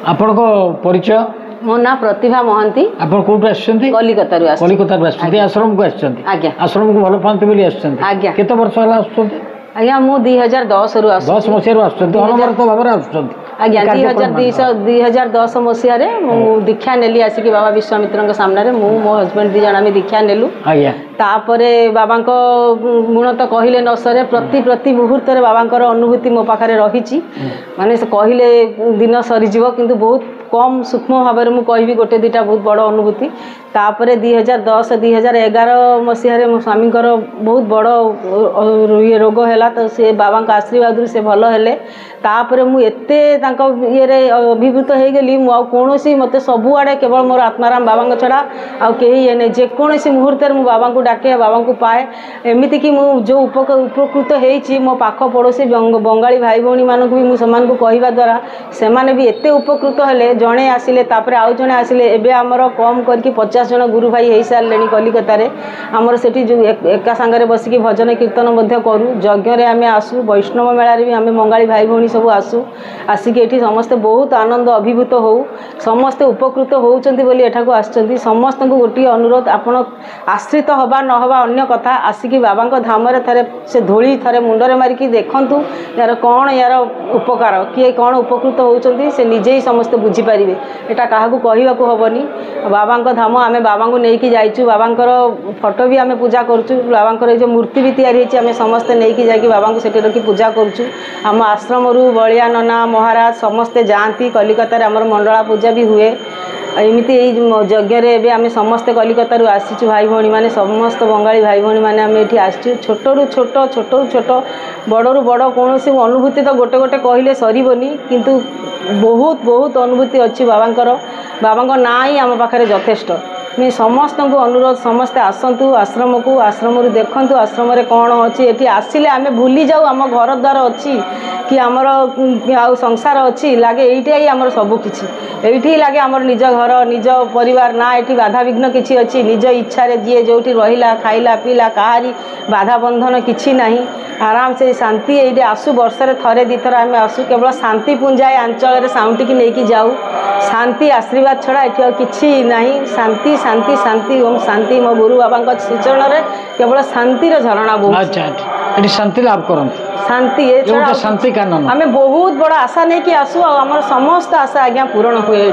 आपन को परिचय मो ना प्रतिभा महांती आप कौट कलिकता आश्रम को आश्रम को भल पाते बोली केते वर्ष है आज्ञा मु 2010 रु 10 मसीह अनवरत भाव आज्ञा 2010 मसीह दीक्षा नेली आसिक बाबा विश्वामित्र सामने मु मो हजबैंड दी जन आम दीक्षा नेलु तापरे बाबा गुण तो कहले न सरे प्रति मुहूर्त बाबा अनुभूति मो पाखे रही माने से कहले दिन सरीजीव किंतु बहुत कम सूक्ष्म भाव में कहि गोटे दुटा बहुत बड़ अनुभूति तापरे 2010-2011 मसीह मो स्वामी बहुत बड़ ये रोग है तो से बाबा आशीर्वाद से भल हेले तापरे मु एते ये अभिभूत हो गली मुझे मत सबुआड़े केवल मोर आत्माराम बाबा छड़ा आउ कहीं ये नहीं जेकोसी मुहूर्त मु बाबा को डाके बाबा को पाए एमती कि जो उपकृत हो मो पाख पड़ोसी बंगाली भाई भौणी मानक भी मुझे कहवा द्वारा से भी एते उपकृत हेले जड़े आसिले तापर आउ जड़े आसिले एबे आमर कम करके 50 जन गुरु भाई हो सारे कलिकतार आमर से एका सांगे बसिक भजन कीर्तन करूँ यज्ञ आम आसू वैष्णव मेलार भी आम बंगाली भाई भौणी सब आसू आसिक ये समस्ते बहुत आनंद अभिभूत हो समस्ते उपकृत होती एठाक आसुँच समस्त को गोटे अनुरोध आपण आश्रित हवा न हवा अन्य कथा आसिक बाबा धाम थे से धूली थे मुंडरे मारिकी देखु यार कौन यार उपकार किए कौन उपकृत होती से निजे ही समस्ते बुझीपारे यहाँ क्या कहवाक हेनी बाबा धाम आम बाबा को लेकिन जाइचु बाबा फोटो भी आम पूजा करुँ बाबा जो मूर्ति भी तैयारी समस्ते नहीं जाकि बाबा को सेठी रखी पूजा करुँ आम आश्रम बलिया नना महाराज समस्ते जाती कलिकतार आमर मंडला पूजा भी हुए एमती यज्ञ आम समस्ते कलिकतारू आसीचु भाई भौणी मैंने समस्त बंगाली भाई भौणी मैंने आम ये आसचु छोटू छोट बड़ू बड़ कौन अनुभूति तो गोटे गोटे कहले सरबनी किंतु बहुत बहुत अनुभूति अच्छी बाबा ना ही आम पाखे यथेष्ट मैं समस्त को अनुरोध समस्ते आसतु आश्रम को आश्रम देखु आश्रम कौन अच्छी ये आसिले आम भूली जाऊ आम घर द्वार अच्छी कि आमर आ संसार अच्छी लगे ये आमर सबकि ये लगे आमर निज घर निज परिवार ना ये बाधा विघ्न किसी अच्छी निज इच्छा जी जो रहा खाइला पीला कहारी बाधा बंधन किसी ना आराम से शांति ये आसू वर्षे थे दी थर आम आसू केवल शांति पुंजाए अंचल शांति की लेकिन जाऊ शांति आशीर्वाद छड़ा ये कि ना शांति शांति शांति ओम शांति मो गुरु बाबा श्रीचरण में केवल शांतिर झरणा बहुत शांति लाभ कर शांति ये शांति का आम बहुत बड़ा आशा नहीं कि आसू आम समस्त आशा आज्ञा पूरण हुए।